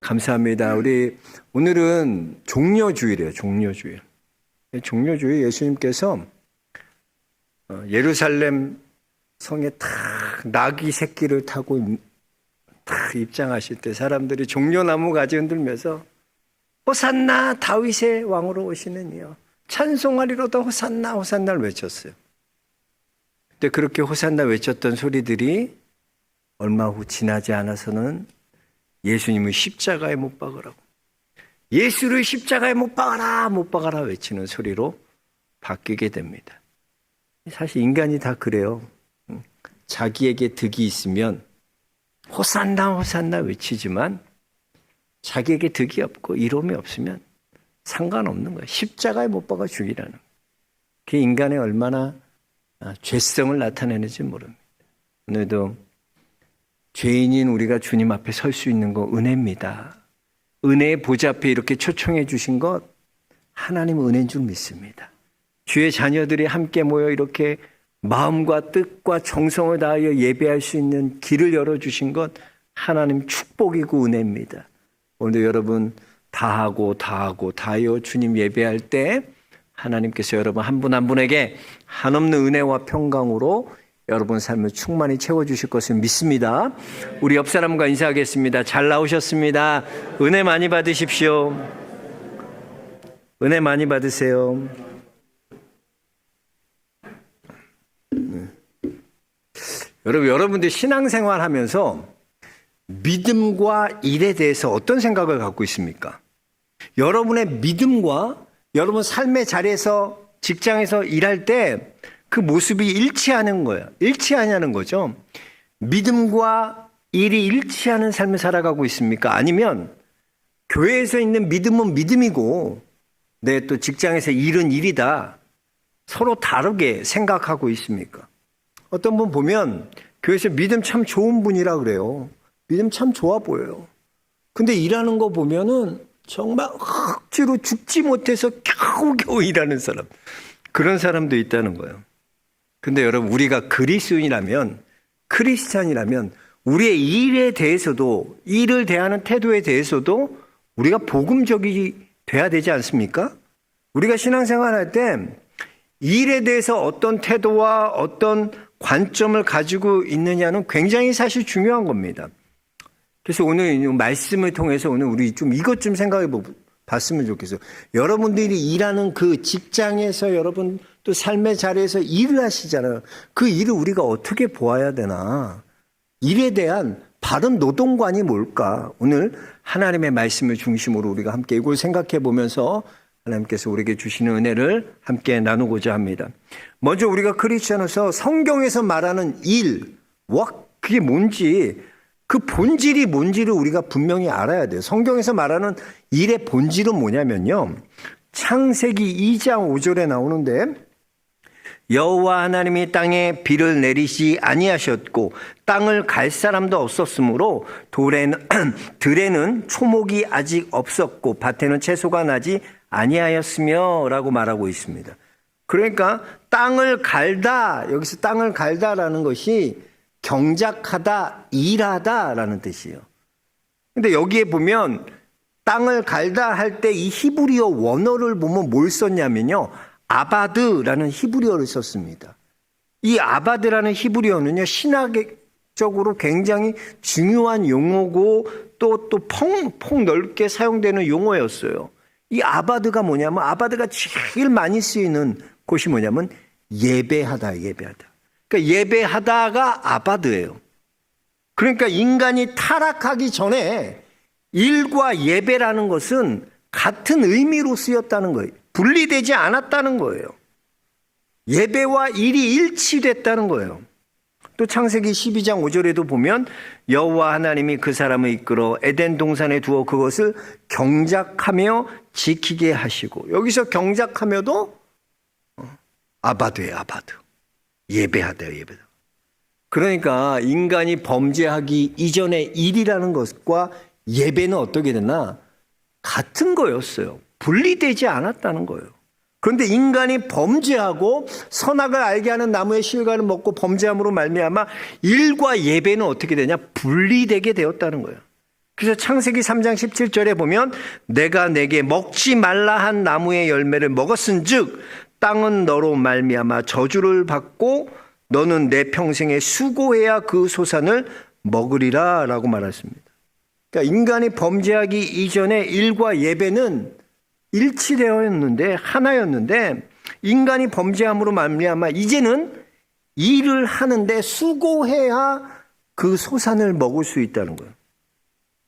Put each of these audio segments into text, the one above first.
감사합니다. 우리 오늘은 종려주일이에요. 종려주일. 종려주일 예수님께서 예루살렘 성에 탁 나귀 새끼를 타고 탁 입장하실 때 사람들이 종려나무 가지 흔들면서 호산나 다윗의 왕으로 오시는 이여 찬송하리로다 호산나 호산나를 외쳤어요. 근데 그렇게 호산나 외쳤던 소리들이 얼마 후 지나지 않아서는 예수님을 십자가에 못 박으라고, 예수를 십자가에 못 박아라 외치는 소리로 바뀌게 됩니다. 사실 인간이 다 그래요. 자기에게 득이 있으면 호산나 호산나 외치지만 자기에게 득이 없고 이로움이 없으면 상관없는 거예요. 십자가에 못 박아 죽이라는 거예요. 그게 인간의 얼마나 죄성을 나타내는지 모릅니다. 오늘도 죄인인 우리가 주님 앞에 설 수 있는 거 은혜입니다. 은혜의 보좌 앞에 이렇게 초청해 주신 것 하나님 은혜인 줄 믿습니다. 주의 자녀들이 함께 모여 이렇게 마음과 뜻과 정성을 다하여 예배할 수 있는 길을 열어주신 것 하나님 축복이고 은혜입니다. 오늘도 여러분 다하여 주님 예배할 때 하나님께서 여러분 한 분 한 분에게 한없는 은혜와 평강으로 여러분 삶을 충만히 채워주실 것을 믿습니다. 우리 옆 사람과 인사하겠습니다. 잘 나오셨습니다. 은혜 많이 받으십시오. 은혜 많이 받으세요. 여러분들 신앙생활 하면서 믿음과 일에 대해서 어떤 생각을 갖고 있습니까? 여러분의 믿음과 여러분 삶의 자리에서 직장에서 일할 때 그 모습이 일치하는 거예요. 일치하냐는 거죠. 믿음과 일이 일치하는 삶을 살아가고 있습니까? 아니면 교회에서 있는 믿음은 믿음이고 또 직장에서 일은 일이다. 서로 다르게 생각하고 있습니까? 어떤 분 보면 교회에서 믿음 참 좋은 분이라 그래요. 믿음 참 좋아 보여요. 근데 일하는 거 보면은 정말 억지로 죽지 못해서 겨우겨우 일하는 사람. 그런 사람도 있다는 거예요. 근데 여러분 우리가 그리스도인이라면 크리스찬이라면 우리의 일에 대해서도 일을 대하는 태도에 대해서도 우리가 복음적이 돼야 되지 않습니까? 우리가 신앙생활할 때 일에 대해서 어떤 태도와 어떤 관점을 가지고 있느냐는 굉장히 사실 중요한 겁니다. 그래서 오늘 이 말씀을 통해서 오늘 우리 좀 이것 좀 생각해 봤으면 좋겠어요. 여러분들이 일하는 그 직장에서 여러분 또 삶의 자리에서 일을 하시잖아요. 그 일을 우리가 어떻게 보아야 되나? 일에 대한 바른 노동관이 뭘까? 오늘 하나님의 말씀을 중심으로 우리가 함께 이걸 생각해 보면서 하나님께서 우리에게 주시는 은혜를 함께 나누고자 합니다. 먼저 우리가 크리스천으로서 성경에서 말하는 일, 그게 뭔지, 그 본질이 뭔지를 우리가 분명히 알아야 돼요. 성경에서 말하는 일의 본질은 뭐냐면요. 창세기 2장 5절에 나오는데 여호와 하나님이 땅에 비를 내리시 아니하셨고 땅을 갈 사람도 없었으므로 들에는 초목이 아직 없었고 밭에는 채소가 나지 아니하였으며 라고 말하고 있습니다. 그러니까 땅을 갈다, 여기서 땅을 갈다라는 것이 경작하다, 일하다라는 뜻이에요. 근데 여기에 보면 땅을 갈다 할 때 이 히브리어 원어를 보면 뭘 썼냐면요. 아바드라는 히브리어를 썼습니다. 이 아바드라는 히브리어는요. 신학적으로 굉장히 중요한 용어고 또 폭 넓게 사용되는 용어였어요. 이 아바드가 뭐냐면 아바드가 제일 많이 쓰이는 곳이 뭐냐면 예배하다. 그러니까 예배하다가 아바드예요. 그러니까 인간이 타락하기 전에 일과 예배라는 것은 같은 의미로 쓰였다는 거예요. 분리되지 않았다는 거예요. 예배와 일이 일치됐다는 거예요. 또 창세기 12장 5절에도 보면 여호와 하나님이 그 사람을 이끌어 에덴 동산에 두어 그것을 경작하며 지키게 하시고, 여기서 경작하며도 아바드예요. 아바드. 예배하다. 그러니까 인간이 범죄하기 이전의 일이라는 것과 예배는 어떻게 되나? 같은 거였어요. 분리되지 않았다는 거예요. 그런데 인간이 범죄하고 선악을 알게 하는 나무의 실과를 먹고 범죄함으로 말미암아 일과 예배는 어떻게 되냐? 분리되게 되었다는 거예요. 그래서 창세기 3장 17절에 보면 내가 내게 먹지 말라 한 나무의 열매를 먹었은즉 땅은 너로 말미암아 저주를 받고 너는 내 평생에 수고해야 그 소산을 먹으리라 라고 말했습니다. 그러니까 인간이 범죄하기 이전에 일과 예배는 일치되었는데 하나였는데 인간이 범죄함으로 말미암아 이제는 일을 하는데 수고해야 그 소산을 먹을 수 있다는 거예요.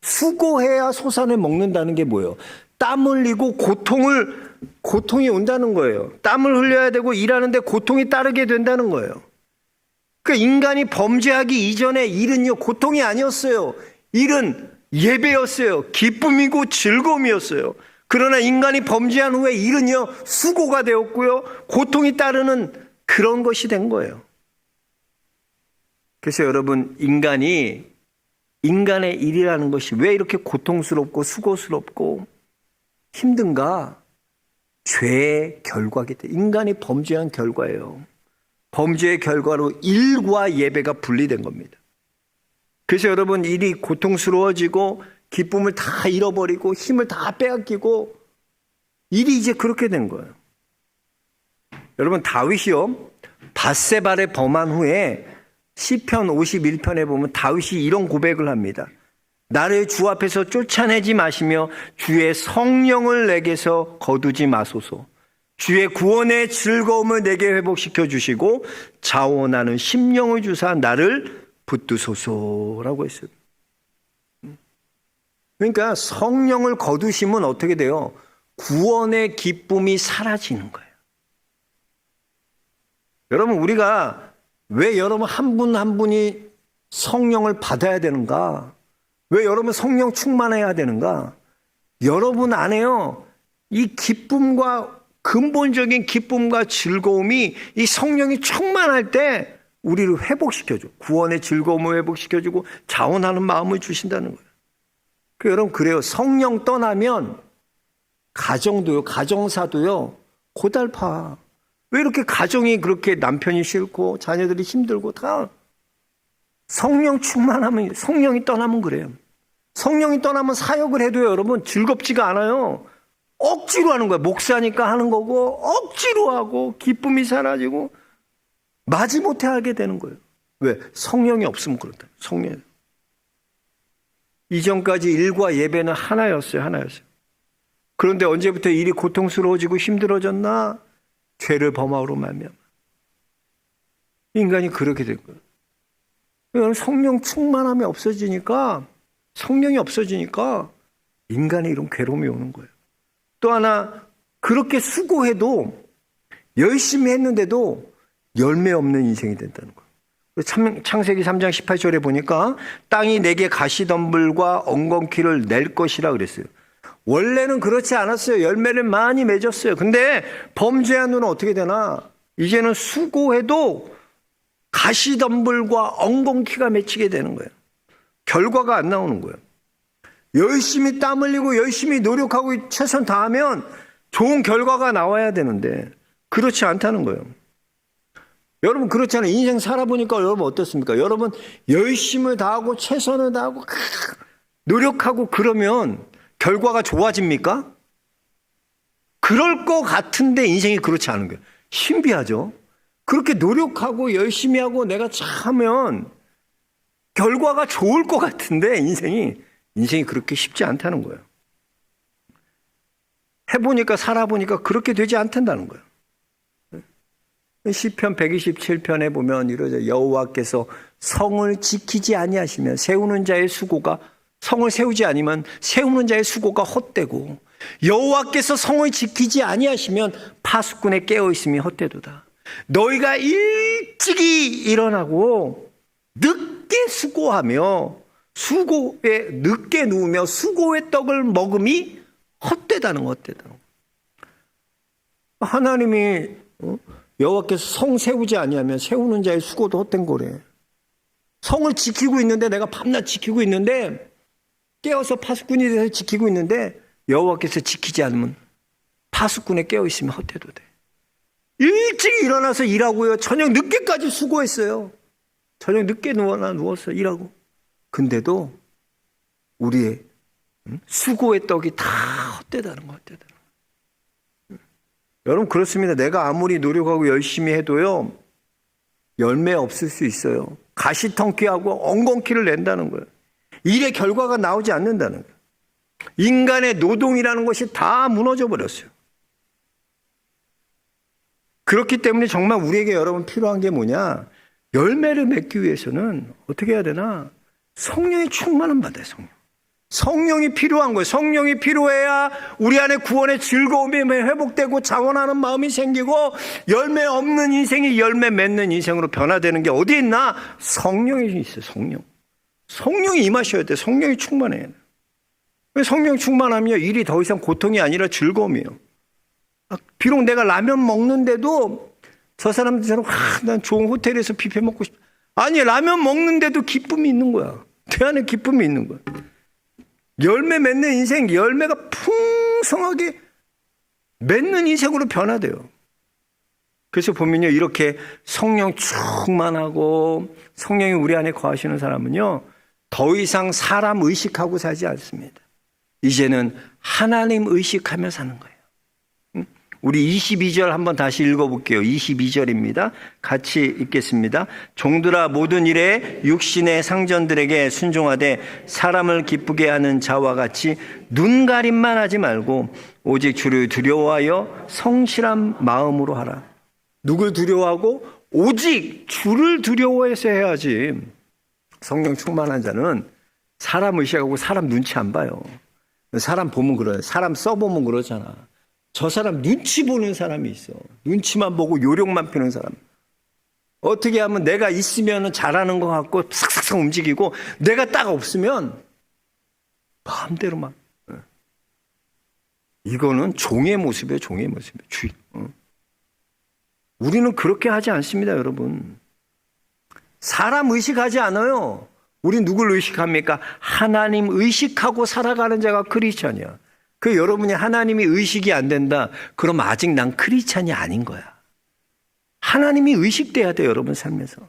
수고해야 소산을 먹는다는 게 뭐예요? 땀 흘리고 고통이 온다는 거예요. 땀을 흘려야 되고 일하는데 고통이 따르게 된다는 거예요. 그러니까 인간이 범죄하기 이전에 일은요, 고통이 아니었어요. 일은 예배였어요. 기쁨이고 즐거움이었어요. 그러나 인간이 범죄한 후에 일은요, 수고가 되었고요, 고통이 따르는 그런 것이 된 거예요. 그래서 여러분, 인간의 일이라는 것이 왜 이렇게 고통스럽고 수고스럽고 힘든가? 죄의 결과기 때문에 인간이 범죄한 결과예요. 범죄의 결과로 일과 예배가 분리된 겁니다. 그래서 여러분, 일이 고통스러워지고 기쁨을 다 잃어버리고 힘을 다 빼앗기고 일이 이제 그렇게 된 거예요. 여러분, 다윗이요, 밧세바를 범한 후에 시편 51편에 보면 다윗이 이런 고백을 합니다. 나를 주 앞에서 쫓아내지 마시며 주의 성령을 내게서 거두지 마소서. 주의 구원의 즐거움을 내게 회복시켜 주시고 자원하는 심령을 주사 나를 붙드소서라고 했어요. 그러니까 성령을 거두시면 어떻게 돼요? 구원의 기쁨이 사라지는 거예요. 여러분, 우리가 왜 여러분 한 분 한 분이 성령을 받아야 되는가? 왜 여러분 성령 충만해야 되는가? 여러분 안에요, 이 기쁨과 근본적인 기쁨과 즐거움이 이 성령이 충만할 때 우리를 회복시켜줘. 구원의 즐거움을 회복시켜주고 자원하는 마음을 주신다는 거예요. 여러분, 그래요. 성령 떠나면 가정도요, 가정사도요, 고달파. 왜 이렇게 가정이 그렇게 남편이 싫고 자녀들이 힘들고 다 성령 충만하면, 성령이 떠나면 그래요. 성령이 떠나면 사역을 해도요, 여러분, 즐겁지가 않아요. 억지로 하는 거예요. 목사니까 하는 거고 억지로 하고 기쁨이 사라지고 마지못해 하게 되는 거예요. 왜? 성령이 없으면 그렇다. 성령. 이전까지 일과 예배는 하나였어요. 그런데 언제부터 일이 고통스러워지고 힘들어졌나? 죄를 범함으로 말미암아 인간이 그렇게 된 거예요. 성령 충만함이 없어지니까, 성령이 없어지니까 인간의 이런 괴로움이 오는 거예요. 또 하나, 그렇게 수고해도 열심히 했는데도 열매 없는 인생이 된다는 거예요. 창세기 3장 18절에 보니까 땅이 내게 가시덤불과 엉겅퀴를 낼 것이라 그랬어요. 원래는 그렇지 않았어요. 열매를 많이 맺었어요. 근데 범죄한 후는 어떻게 되나? 이제는 수고해도 가시덤불과 엉겅퀴가 맺히게 되는 거예요. 결과가 안 나오는 거예요. 열심히 땀 흘리고 열심히 노력하고 최선 다하면 좋은 결과가 나와야 되는데 그렇지 않다는 거예요. 여러분, 그렇잖아요. 인생 살아보니까 여러분 어떻습니까? 여러분 열심을 다하고 최선을 다하고 노력하고 그러면 결과가 좋아집니까? 그럴 것 같은데 인생이 그렇지 않은 거예요. 신비하죠? 그렇게 노력하고 열심히 하고 내가 하면 결과가 좋을 것 같은데 인생이 그렇게 쉽지 않다는 거예요. 해보니까 살아보니까 그렇게 되지 않단다는 거예요. 시편 127편에 보면 이러죠. 여호와께서 성을 지키지 아니하시면 세우는 자의 수고가, 성을 세우지 않으면 세우는 자의 수고가 헛되고 여호와께서 성을 지키지 아니하시면 파수꾼의 깨어있음이 헛되도다. 너희가 일찍이 일어나고 늦게 수고하며 수고에 늦게 누우며 수고의 떡을 먹음이 헛되다는 거. 하나님이 여호와께서 성 세우지 아니하면 세우는 자의 수고도 헛된 거래. 성을 지키고 있는데, 내가 밤낮 지키고 있는데, 깨어서 파수꾼이 돼서 지키고 있는데 여호와께서 지키지 않으면 파수꾼에 깨어있으면 헛되도 돼. 일찍 일어나서 일하고요, 저녁 늦게까지 수고했어요. 저녁 늦게 누워서 일하고. 근데도 우리의 수고의 떡이 다 헛되다는 거, 헛되다는 거. 여러분, 그렇습니다. 내가 아무리 노력하고 열심히 해도요, 열매 없을 수 있어요. 가시텅퀴하고 엉겅퀴를 낸다는 거예요. 일의 결과가 나오지 않는다는 거예요. 인간의 노동이라는 것이 다 무너져 버렸어요. 그렇기 때문에 정말 우리에게 여러분 필요한 게 뭐냐? 열매를 맺기 위해서는 어떻게 해야 되나? 성령의 충만함 받아요, 성령. 성령이 필요한 거예요. 성령이 필요해야 우리 안에 구원의 즐거움이 회복되고 자원하는 마음이 생기고 열매 없는 인생이 열매 맺는 인생으로 변화되는 게 어디 있나? 성령이 있어요, 성령. 성령이 임하셔야 돼요. 성령이 충만해야 돼요. 성령 충만하면 일이 더 이상 고통이 아니라 즐거움이에요. 비록 내가 라면 먹는데도 저 사람들처럼 난 좋은 호텔에서 뷔페 먹고 싶다. 아니, 라면 먹는데도 기쁨이 있는 거야. 내 안에 기쁨이 있는 거야. 열매 맺는 인생, 열매가 풍성하게 맺는 인생으로 변화돼요. 그래서 보면요, 이렇게 성령 충만하고 성령이 우리 안에 거하시는 사람은요, 더 이상 사람 의식하고 살지 않습니다. 이제는 하나님 의식하며 사는 거예요. 우리 22절 한번 다시 읽어볼게요. 22절입니다. 같이 읽겠습니다. 종들아, 모든 일에 육신의 상전들에게 순종하되 사람을 기쁘게 하는 자와 같이 눈가림만 하지 말고 오직 주를 두려워하여 성실한 마음으로 하라. 누굴 두려워하고? 오직 주를 두려워해서 해야지. 성령 충만한 자는 사람 의식하고 사람 눈치 안 봐요. 사람 보면 그래요. 사람 써보면 그러잖아. 저 사람 눈치 보는 사람이 있어. 눈치만 보고 요령만 피는 사람. 어떻게 하면 내가 있으면 잘하는 것 같고 싹싹싹 움직이고 내가 딱 없으면 마음대로 막. 이거는 종의 모습이에요. 종의 모습이에요. 우리는 그렇게 하지 않습니다, 여러분. 사람 의식하지 않아요. 우리 누굴 의식합니까? 하나님 의식하고 살아가는 자가 크리스찬이야. 그 여러분이 하나님이 의식이 안 된다. 그럼 아직 난 크리스찬이 아닌 거야. 하나님이 의식돼야 돼, 여러분 삶에서.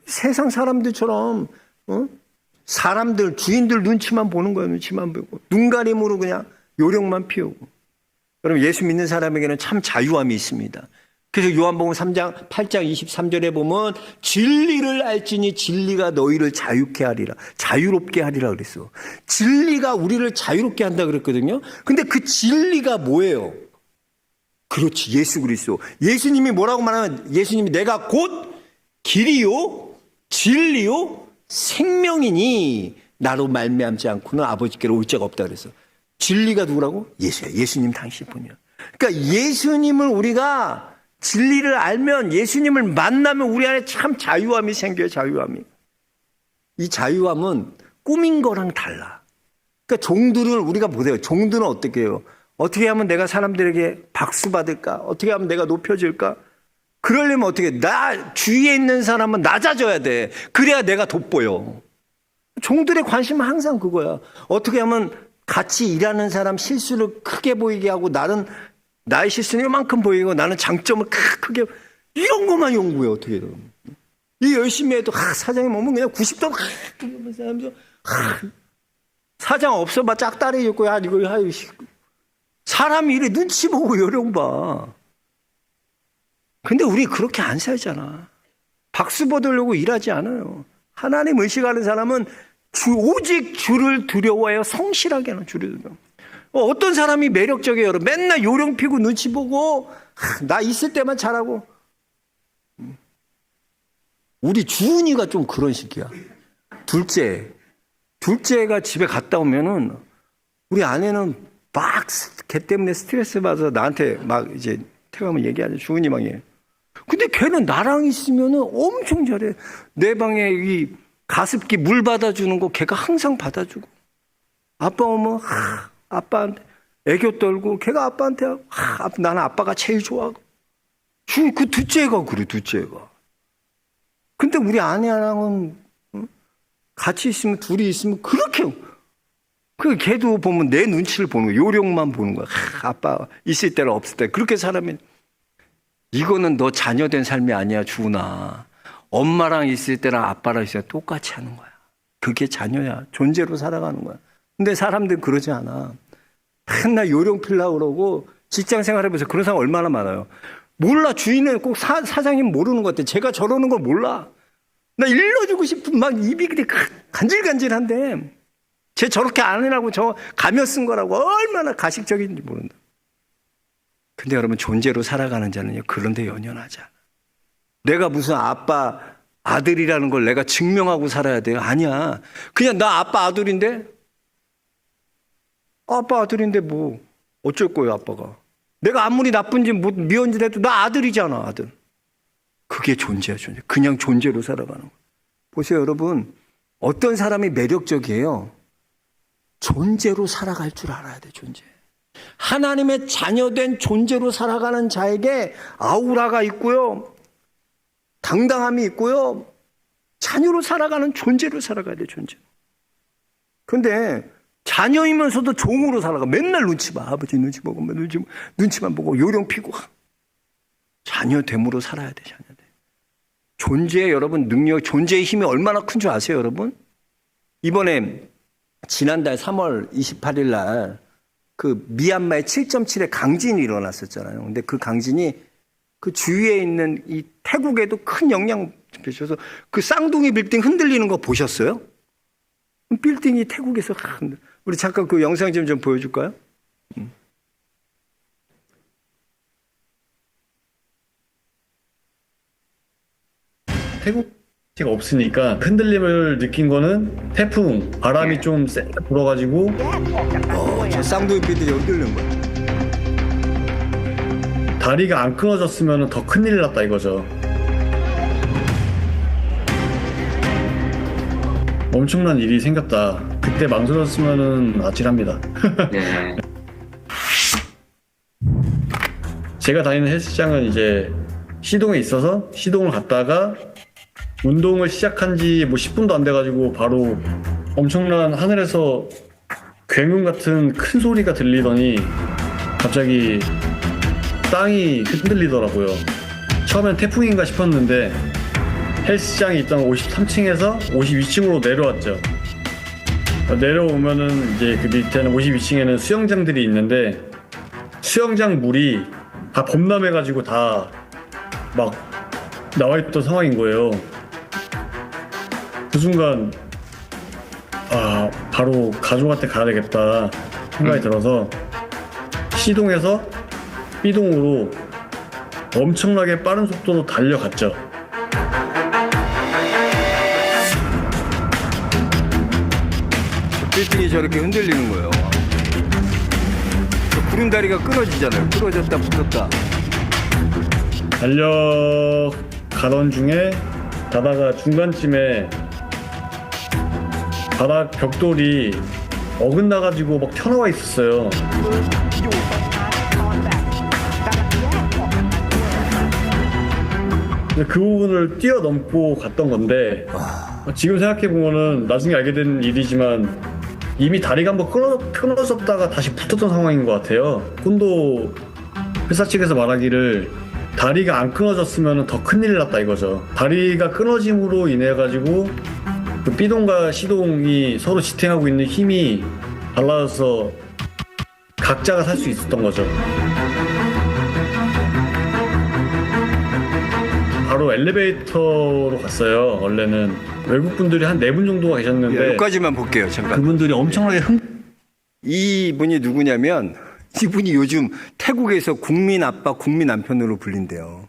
세상 사람들처럼 사람들, 주인들 눈치만 보는 거야. 눈치만 보고 눈가림으로 그냥 요령만 피우고. 여러분, 예수 믿는 사람에게는 참 자유함이 있습니다. 그래서 요한복음 3장 8장 23절에 보면 진리를 알지니 진리가 너희를 자유케 하리라. 자유롭게 하리라 그랬어. 진리가 우리를 자유롭게 한다 그랬거든요. 근데 그 진리가 뭐예요? 그렇지, 예수 그리스도. 예수님이 뭐라고 말하면 예수님이 내가 곧 길이요 진리요 생명이니 나로 말미암지 않고는 아버지께로 올 자가 없다 그랬어. 진리가 누구라고? 예수야. 예수님 당신뿐이야. 그러니까 예수님을 우리가 진리를 알면, 예수님을 만나면 우리 안에 참 자유함이 생겨요. 자유함이. 이 자유함은 꾸민 거랑 달라. 그러니까 종들을 우리가 보세요. 종들은 어떻게 해요? 어떻게 하면 내가 사람들에게 박수 받을까? 어떻게 하면 내가 높여질까? 그러려면 어떻게 해? 나 주위에 있는 사람은 낮아져야 돼. 그래야 내가 돋보여. 종들의 관심은 항상 그거야. 어떻게 하면 같이 일하는 사람 실수를 크게 보이게 하고 나의 실수는 이만큼 보이고 나는 장점을 크게, 이런 것만 연구해. 어떻게 해요? 이 열심히 해도 사장님 오면 그냥 90도 사장 없어봐 짝다리 있고 이거 사람이 이래 눈치 보고 요령 봐. 근데 우리 그렇게 안 살잖아. 박수 받으려고 일하지 않아요. 하나님 의식하는 사람은 오직 주를 두려워해요. 성실하게 하는 주를 두려워. 어떤 사람이 매력적이에요? 맨날 요령 피고 눈치 보고 나 있을 때만 잘하고. 우리 주은이가 좀 그런 식이야. 둘째가 집에 갔다 오면은 우리 아내는 막 걔 때문에 스트레스 받아서 나한테 막 이제 태가면 얘기하죠. 주은이 방에. 근데 걔는 나랑 있으면은 엄청 잘해. 내 방에 이 가습기 물 받아주는 거 걔가 항상 받아주고. 아빠 오면 아빠한테 애교 떨고 걔가 아빠한테 나는 아빠가 제일 좋아하고. 그 둘째가 그래, 둘째가. 근데 우리 아내랑은 같이 있으면, 둘이 있으면 그렇게, 걔도 보면 내 눈치를 보는 거야. 요령만 보는 거야. 아빠 있을 때랑 없을 때. 그렇게 사람이, 이거는 너 자녀된 삶이 아니야, 주은아. 엄마랑 있을 때랑 아빠랑 있을 때 똑같이 하는 거야. 그게 자녀야. 존재로 살아가는 거야. 근데 사람들 그러지 않아. 맨날 요령 필라고 그러고 직장 생활하면서 그런 사람 얼마나 많아요. 몰라. 주인은 꼭 사장님 모르는 것 같아. 제가 저러는 걸 몰라. 나 일러주고 싶은 막 입이 간질간질한데 쟤 저렇게 안 하라고 저 가면 쓴 거라고 얼마나 가식적인지 모른다. 근데 여러분 존재로 살아가는 자는요 그런 데 연연하지 않아. 내가 무슨 아빠 아들이라는 걸 내가 증명하고 살아야 돼요? 아니야. 그냥 나 아빠 아들인데 뭐 어쩔 거예요 아빠가. 내가 아무리 나쁜지 미운짓 해도 나 아들이잖아 아들. 그게 존재야 존재. 그냥 존재로 살아가는 거예요. 보세요 여러분. 어떤 사람이 매력적이에요? 존재로 살아갈 줄 알아야 돼 존재. 하나님의 자녀된 존재로 살아가는 자에게 아우라가 있고요. 당당함이 있고요. 자녀로 살아가는 존재로 살아가야 돼 존재. 근데 자녀이면서도 종으로 살아가. 맨날 눈치 봐. 아버지 눈치 보고 눈치만 보고 요령 피고. 자녀됨으로 살아야 돼 자녀됨. 존재의 여러분 능력, 존재의 힘이 얼마나 큰 줄 아세요 여러분? 이번에 지난달 3월 28일 날 그 미얀마의 7.7의 강진이 일어났었잖아요. 근데 그 강진이 그 주위에 있는 이 태국에도 큰 영향을 미쳐서 그 쌍둥이 빌딩 흔들리는 거 보셨어요? 빌딩이 태국에서 우리 잠깐 그 영상 좀 보여줄까요? 태국지가 없으니까 흔들림을 느낀 거는 태풍, 바람이 좀 세게 불어가지고 저 쌍둥이 빌딩이 흔들리는 거야. 다리가 안 끊어졌으면 더 큰일 났다 이거죠. 엄청난 일이 생겼다. 그때 망설였으면 아찔합니다. 네. 제가 다니는 헬스장은 이제 시동에 있어서 시동을 갔다가 운동을 시작한 지 뭐 10분도 안 돼가지고 바로 엄청난 하늘에서 굉음 같은 큰 소리가 들리더니 갑자기 땅이 흔들리더라고요. 처음엔 태풍인가 싶었는데 헬스장이 있던 53층에서 52층으로 내려왔죠. 내려오면은 이제 그 밑에는 52층에는 수영장들이 있는데 수영장 물이 다 범람해가지고 다 막 나와있던 상황인 거예요. 그 순간 바로 가족한테 가야 되겠다 생각이 들어서 시동에서 B동으로 엄청나게 빠른 속도로 달려갔죠. 빌딩이 저렇게 흔들리는 거예요. 구름다리가 끊어지잖아요. 끊어졌다 붙었다. 달려가던 중에 가다가 중간쯤에 바닥 벽돌이 어긋나가지고 막 튀어나와 있었어요. 근데 그 부분을 뛰어넘고 갔던 건데 지금 생각해보면은 나중에 알게 된 일이지만 이미 다리가 한번 끊어졌다가 다시 붙었던 상황인 것 같아요. 콘도 회사 측에서 말하기를 다리가 안 끊어졌으면 더 큰일 났다 이거죠. 다리가 끊어짐으로 인해 가지고 그 B동과 C동이 서로 지탱하고 있는 힘이 달라져서 각자가 살 수 있었던 거죠. 바로 엘리베이터로 갔어요. 원래는 외국 분들이 한 4분 정도가 계셨는데 여기까지만 볼게요. 잠깐. 그분들이 엄청나게 이분이 누구냐면 이분이 요즘 태국에서 국민 아빠, 국민 남편으로 불린대요.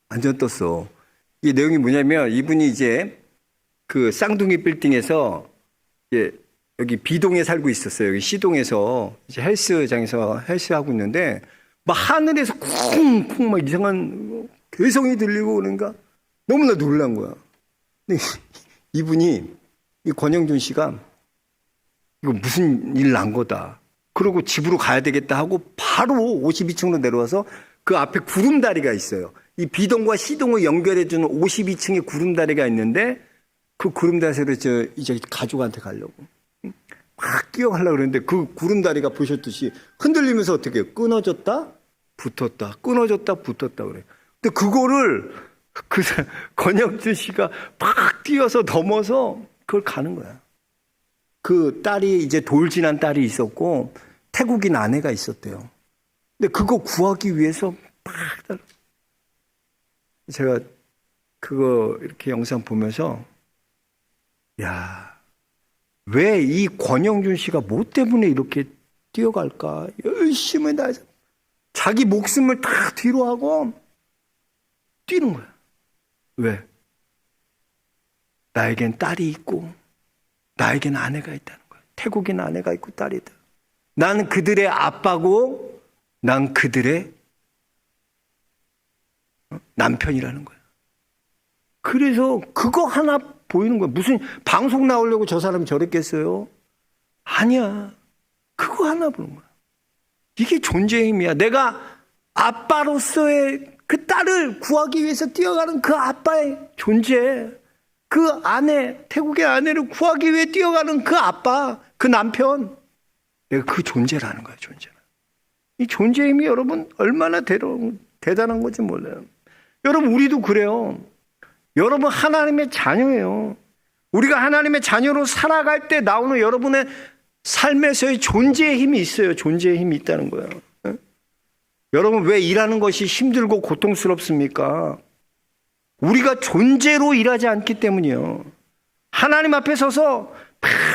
완전 떴어. 이 내용이 뭐냐면 이분이 이제 그 쌍둥이 빌딩에서 이제 여기 B동에 살고 있었어요. 여기 C동에서 이제 헬스장에서 헬스하고 있는데 막 하늘에서 쿵쿵 막 이상한 괴성이 들리고 그러니까 너무나 놀란 거야. 근데 이분이 이 권영준 씨가 이거 무슨 일 난 거다. 그러고 집으로 가야 되겠다 하고 바로 52층으로 내려와서 그 앞에 구름다리가 있어요. 이 B동과 C동을 연결해주는 52층의 구름다리가 있는데 그 구름다리로 이제 가족한테 가려고 막 뛰어가려고 그러는데 그 구름다리가 보셨듯이 흔들리면서 어떻게 해요? 끊어졌다 붙었다 끊어졌다 붙었다 그래요. 근데 그거를 권영준 씨가 막 뛰어서 넘어서 그걸 가는 거야. 그 딸이 이제 돌진한 딸이 있었고 태국인 아내가 있었대요. 근데 그거 구하기 위해서 막 제가 그거 이렇게 영상 보면서 야, 왜 이 권영준 씨가 뭐 때문에 이렇게 뛰어갈까? 열심히 다 자기 목숨을 다 뒤로 하고 뛰는 거야. 왜? 나에겐 딸이 있고 나에겐 아내가 있다는 거야. 태국인 아내가 있고 딸이 있다. 난 그들의 아빠고 난 그들의 남편이라는 거야. 그래서 그거 하나 보이는 거야. 무슨 방송 나오려고 저 사람이 저랬겠어요? 아니야. 그거 하나 보는 거야. 이게 존재의 힘이야. 내가 아빠로서의 그 딸을 구하기 위해서 뛰어가는 그 아빠의 존재, 그 아내, 태국의 아내를 구하기 위해 뛰어가는 그 아빠, 그 남편, 내가 그 존재라는 거야, 존재. 이 존재의 힘이 여러분 얼마나 대단한 건지 몰라요. 여러분, 우리도 그래요. 여러분, 하나님의 자녀예요. 우리가 하나님의 자녀로 살아갈 때 나오는 여러분의 삶에서의 존재의 힘이 있어요. 존재의 힘이 있다는 거예요. 여러분, 왜 일하는 것이 힘들고 고통스럽습니까? 우리가 존재로 일하지 않기 때문이에요. 하나님 앞에 서서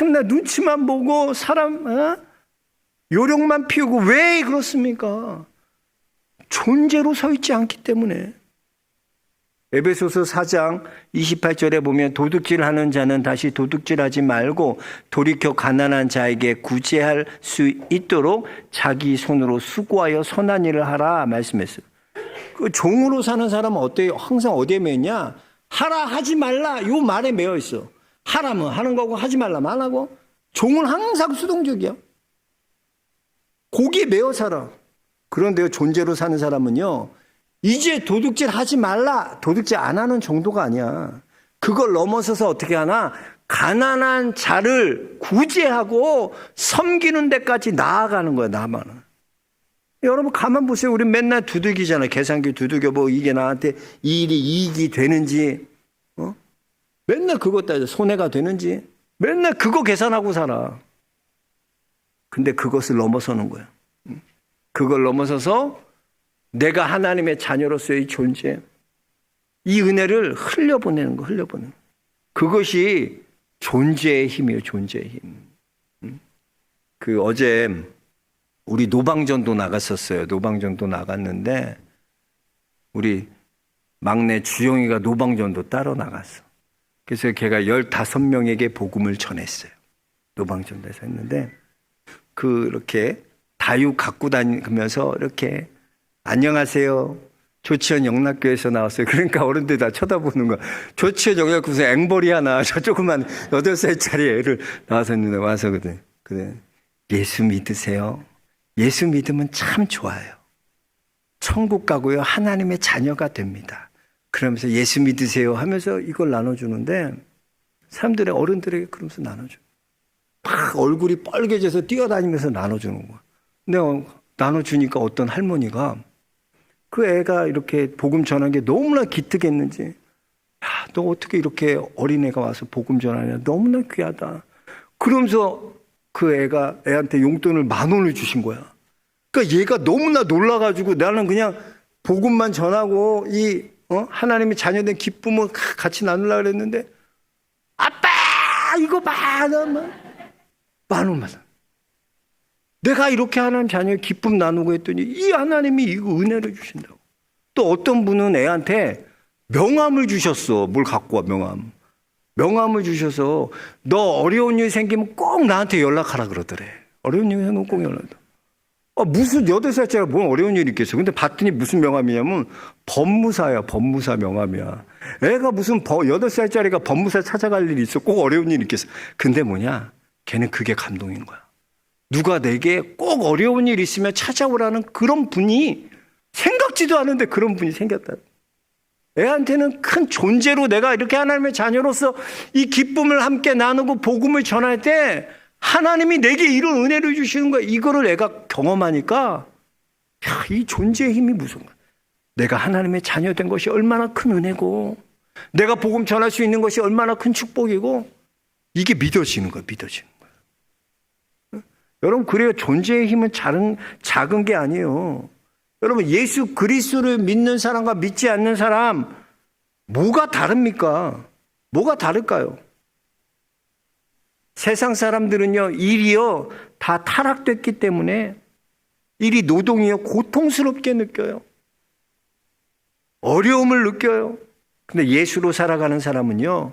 맨날 눈치만 보고 사람 요령만 피우고 왜 그렇습니까? 존재로 서 있지 않기 때문에. 에베소서 4장 28절에 보면 도둑질하는 자는 다시 도둑질하지 말고 돌이켜 가난한 자에게 구제할 수 있도록 자기 손으로 수고하여 선한 일을 하라 말씀했어요. 그 종으로 사는 사람은 어때요? 항상 어디에 매냐? 하라 하지 말라 요 말에 매여 있어. 하라면 하는 거고 하지 말라면 안 하고. 종은 항상 수동적이야. 거기에 매여 살아. 그런데요, 존재로 사는 사람은요, 이제 도둑질 하지 말라, 도둑질 안 하는 정도가 아니야. 그걸 넘어서서 어떻게 하나? 가난한 자를 구제하고 섬기는 데까지 나아가는 거야, 나만은. 여러분 가만 보세요. 우리 맨날 두들기잖아요. 계산기 두들겨보고 이게 나한테 이 일이 이익이 되는지, 맨날 그것 따져. 손해가 되는지 맨날 그거 계산하고 살아. 근데 그것을 넘어서는 거야. 그걸 넘어서서 내가 하나님의 자녀로서의 존재, 이 은혜를 흘려보내는 거, 흘려보내는 거. 그것이 존재의 힘이에요, 존재의 힘. 그 어제 우리 노방전도 나갔었어요. 노방전도 나갔는데 우리 막내 주영이가 노방전도 따로 나갔어. 그래서 걔가 15명에게 복음을 전했어요. 노방전도에서 했는데 그렇게 다육 갖고 다니면서 이렇게 안녕하세요. 조치원 영락교에서 나왔어요. 그러니까 어른들 다 쳐다보는 거야. 조치원 영락교에서 앵벌이 하나, 저 조그만 8살짜리 애를 나와서 있는데 와서 그래. 예수 믿으세요. 예수 믿으면 참 좋아요. 천국 가고요. 하나님의 자녀가 됩니다. 그러면서 예수 믿으세요 하면서 이걸 나눠주는데 사람들의 어른들에게 그러면서 나눠줘. 막 얼굴이 빨개져서 뛰어다니면서 나눠주는 거야. 근데 나눠주니까 어떤 할머니가 그 애가 이렇게 복음 전한 게 너무나 기특했는지, 야, 너 어떻게 이렇게 어린애가 와서 복음 전하냐, 너무나 귀하다. 그러면서 그 애가 애한테 용돈을 10,000원을 주신 거야. 그러니까 얘가 너무나 놀라가지고 나는 그냥 복음만 전하고 이 하나님의 자녀된 기쁨을 같이 나누려고 그랬는데, 아빠 이거 봐, 10,000원만. 내가 이렇게 하나님 자녀의 기쁨 나누고 했더니 이 하나님이 이거 은혜를 주신다고. 또 어떤 분은 애한테 명함을 주셨어. 뭘 갖고 와, 명함을 주셔서 너 어려운 일 생기면 꼭 나한테 연락하라 그러더래. 어려운 일 생기면 꼭 연락하라. 무슨 8살짜리가 뭔 어려운 일이 있겠어. 근데 봤더니 무슨 명함이냐면 법무사야. 법무사 명함이야. 애가 무슨 8살짜리가 법무사 찾아갈 일이 있어. 꼭 어려운 일이 있겠어. 근데 뭐냐? 걔는 그게 감동인 거야. 누가 내게 꼭 어려운 일 있으면 찾아오라는 그런 분이 생각지도 않은데 그런 분이 생겼다. 애한테는 큰 존재로 내가 이렇게 하나님의 자녀로서 이 기쁨을 함께 나누고 복음을 전할 때 하나님이 내게 이런 은혜를 주시는 거야. 이거를 애가 경험하니까 야, 이 존재의 힘이 무슨 거야. 내가 하나님의 자녀 된 것이 얼마나 큰 은혜고 내가 복음 전할 수 있는 것이 얼마나 큰 축복이고 이게 믿어지는 거야. 믿어지는 거야. 여러분, 그래요. 존재의 힘은 작은 게 아니에요. 여러분, 예수 그리스도를 믿는 사람과 믿지 않는 사람, 뭐가 다릅니까? 뭐가 다를까요? 세상 사람들은요, 일이요, 다 타락됐기 때문에 일이 노동이요, 고통스럽게 느껴요. 어려움을 느껴요. 근데 예수로 살아가는 사람은요,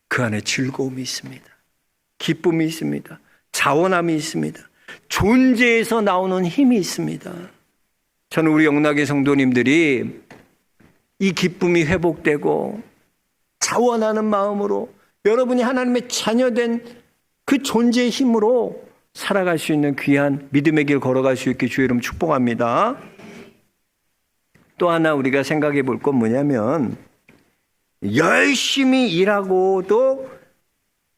그 안에 즐거움이 있습니다. 기쁨이 있습니다. 자원함이 있습니다. 존재에서 나오는 힘이 있습니다. 저는 우리 영락의 성도님들이 이 기쁨이 회복되고 자원하는 마음으로 여러분이 하나님의 자녀된 그 존재의 힘으로 살아갈 수 있는 귀한 믿음의 길 걸어갈 수 있게 주의 이름 축복합니다. 또 하나 우리가 생각해 볼 건 뭐냐면, 열심히 일하고도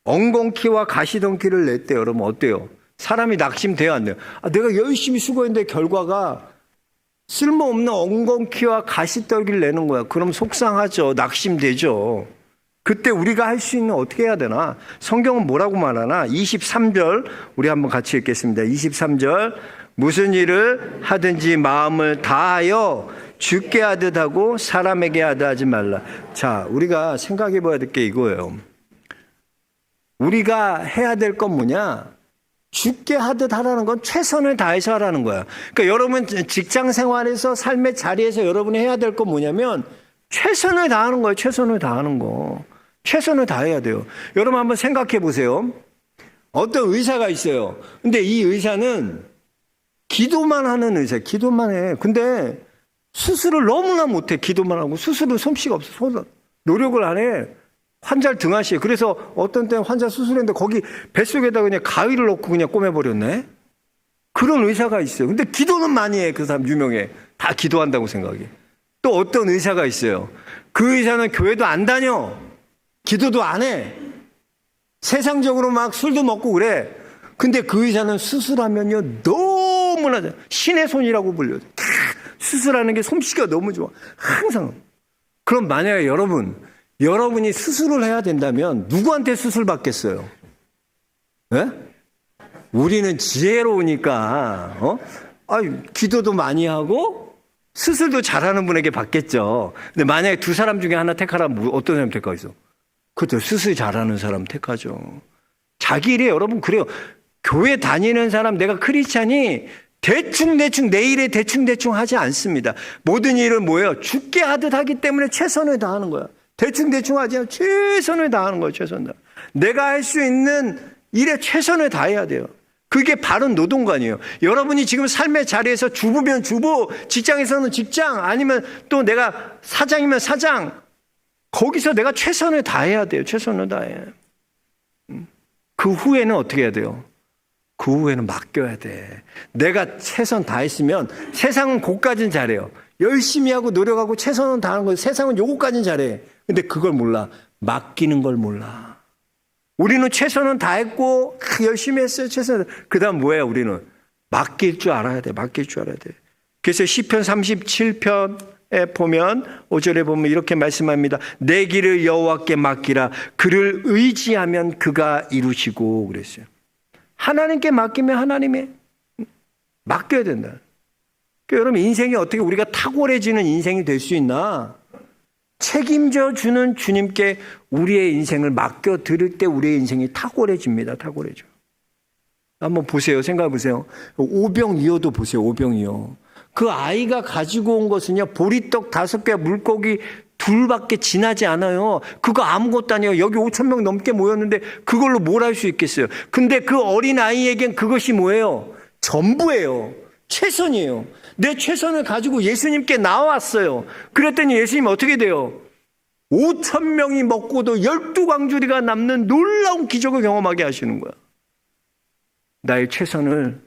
엉겅퀴와 가시덤퀴를 냈대요. 여러분 어때요? 사람이 낙심돼요, 안 돼요? 내가 열심히 수고했는데 결과가 쓸모없는 엉겅퀴와 가시떨기를 내는 거야. 그럼 속상하죠. 낙심되죠. 그때 우리가 할 수 있는 어떻게 해야 되나? 성경은 뭐라고 말하나? 23절 우리 한번 같이 읽겠습니다. 23절 무슨 일을 하든지 마음을 다하여 주께 하듯 하고 사람에게 하듯 하지 말라. 자, 우리가 생각해 봐야 될 게 이거예요. 우리가 해야 될 건 뭐냐? 주께 하듯 하라는 건 최선을 다해서 하라는 거야. 그러니까 여러분 직장 생활에서 삶의 자리에서 여러분이 해야 될 건 뭐냐면 최선을 다하는 거예요. 최선을 다하는 거. 최선을 다해야 돼요. 여러분 한번 생각해 보세요. 어떤 의사가 있어요. 근데 이 의사는 기도만 하는 의사, 기도만 해. 근데 수술을 너무나 못해. 기도만 하고 수술은 솜씨가 없어. 노력을 안 해. 환자를 등하시에. 그래서 어떤 때는 환자 수술했는데 거기 뱃속에다 그냥 가위를 넣고 그냥 꼬매버렸네. 그런 의사가 있어요. 근데 기도는 많이 해. 그 사람 유명해. 다 기도한다고 생각해. 또 어떤 의사가 있어요. 그 의사는 교회도 안 다녀. 기도도 안 해. 세상적으로 막 술도 먹고 그래. 근데 그 의사는 수술하면요 너무나 신의 손이라고 불려요. 수술하는 게 솜씨가 너무 좋아. 항상. 그럼 만약에 여러분이 수술을 해야 된다면 누구한테 수술 받겠어요? 네? 우리는 지혜로우니까 기도도 많이 하고 수술도 잘하는 분에게 받겠죠. 근데 만약에 두 사람 중에 하나 택하라면 어떤 사람 택하겠어? 그렇죠. 수술 잘하는 사람 택하죠. 자기 일에 여러분 그래요. 교회 다니는 사람, 내가 크리스찬이 대충 내 일에 대충 하지 않습니다. 모든 일은 뭐예요? 주께 하듯 하기 때문에 최선을 다하는 거야. 대충 하지 않고 최선을 다하는 거예요. 최선을 다. 내가 할 수 있는 일에 최선을 다해야 돼요. 그게 바른 노동관이에요. 여러분이 지금 삶의 자리에서 주부면 주부, 직장에서는 직장, 아니면 또 내가 사장이면 사장, 거기서 내가 최선을 다해야 돼요. 최선을 다해. 그 후에는 어떻게 해야 돼요? 그 후에는 맡겨야 돼. 내가 최선 다했으면 세상은 그것까진 잘해요. 열심히 하고 노력하고 최선을 다하는 거예요. 세상은 요거까진 잘해. 근데 그걸 몰라. 맡기는 걸 몰라. 우리는 최선은 다했고 열심히 했어요. 그 다음 뭐예요? 우리는 맡길 줄 알아야 돼. 맡길 줄 알아야 돼. 그래서 시편 37편에 보면 5절에 보면 이렇게 말씀합니다. 내 길을 여호와께 맡기라. 그를 의지하면 그가 이루시고 그랬어요. 하나님께 맡기면 하나님의 맡겨야 된다. 그러니까 여러분 인생이 어떻게 우리가 탁월해지는 인생이 될 수 있나? 책임져 주는 주님께 우리의 인생을 맡겨 드릴 때 우리의 인생이 탁월해집니다. 탁월해져. 한번 보세요. 생각해 보세요. 오병이어도 보세요. 오병이어. 그 아이가 가지고 온 것은요. 보리떡 5개, 물고기 2밖에 지나지 않아요. 그거 아무것도 아니에요. 여기 5,000명 넘게 모였는데 그걸로 뭘 할 수 있겠어요. 근데 그 어린 아이에겐 그것이 뭐예요? 전부예요. 최선이에요. 내 최선을 가지고 예수님께 나왔어요. 그랬더니 예수님 어떻게 돼요? 5,000명이 먹고도 12광주리가 남는 놀라운 기적을 경험하게 하시는 거야. 나의 최선을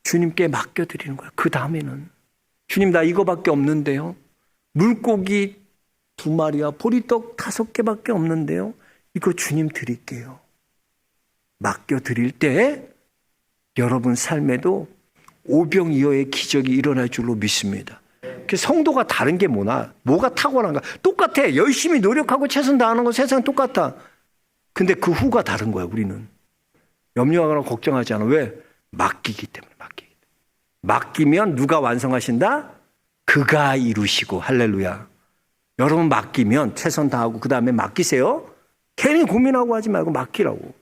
주님께 맡겨드리는 거야. 그 다음에는 주님 나 이거밖에 없는데요. 물고기 2마리와 보리떡 5개밖에 없는데요. 이거 주님 드릴게요. 맡겨드릴 때 여러분 삶에도 오병이어의 기적이 일어날 줄로 믿습니다. 성도가 다른 게 뭐가 탁월한가? 똑같아. 열심히 노력하고 최선 다하는 건 세상 똑같아. 근데 그 후가 다른 거야. 우리는 염려하거나 걱정하지 않아. 왜? 맡기기 때문에 맡기면 누가 완성하신다? 그가 이루시고. 할렐루야. 여러분 맡기면 최선 다하고 그 다음에 맡기세요. 괜히 고민하고 하지 말고 맡기라고.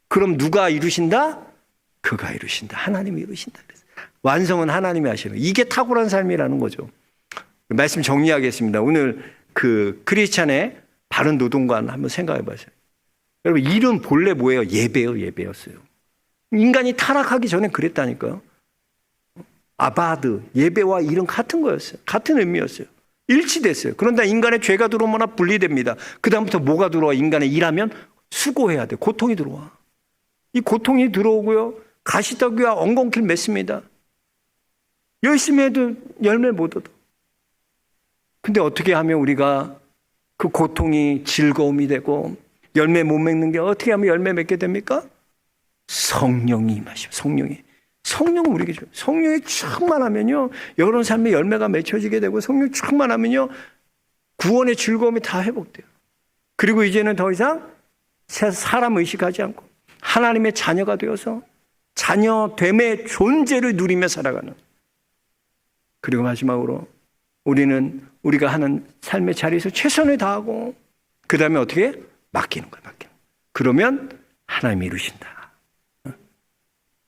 그럼 누가 이루신다? 그가 이루신다. 하나님이 이루신다. 완성은 하나님이 하시는. 이게 탁월한 삶이라는 거죠. 말씀 정리하겠습니다. 오늘 그 크리스찬의 바른 노동관 한번 생각해 보세요. 여러분 일은 본래 뭐예요? 예배였어요. 인간이 타락하기 전에 그랬다니까요. 아바드, 예배와 일은 같은 거였어요. 같은 의미였어요. 일치됐어요. 그런데 인간의 죄가 들어오거나 분리됩니다. 그 다음부터 뭐가 들어와? 인간의 일하면 수고해야 돼. 고통이 들어와. 이 고통이 들어오고요. 가시더기와 엉겅퀴를 맺습니다. 열심히 해도 열매 못 얻어. 근데 어떻게 하면 우리가 그 고통이 즐거움이 되고 열매 못 맺는 게 어떻게 하면 열매 맺게 됩니까? 성령이 임하시오. 성령은 우리에게 줘요. 성령이 충만하면요. 여러분 삶의 열매가 맺혀지게 되고 성령 충만하면요. 구원의 즐거움이 다 회복돼요. 그리고 이제는 더 이상 사람 의식하지 않고 하나님의 자녀가 되어서 자녀됨의 존재를 누리며 살아가는. 그리고 마지막으로 우리는 우리가 하는 삶의 자리에서 최선을 다하고 그 다음에 어떻게? 맡기는 거예요. 그러면 하나님이 이루신다.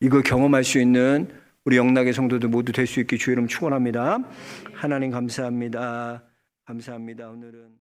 이걸 경험할 수 있는 우리 영락의 성도들 모두 될 수 있게 주의 이름 축원합니다. 하나님 감사합니다. 오늘은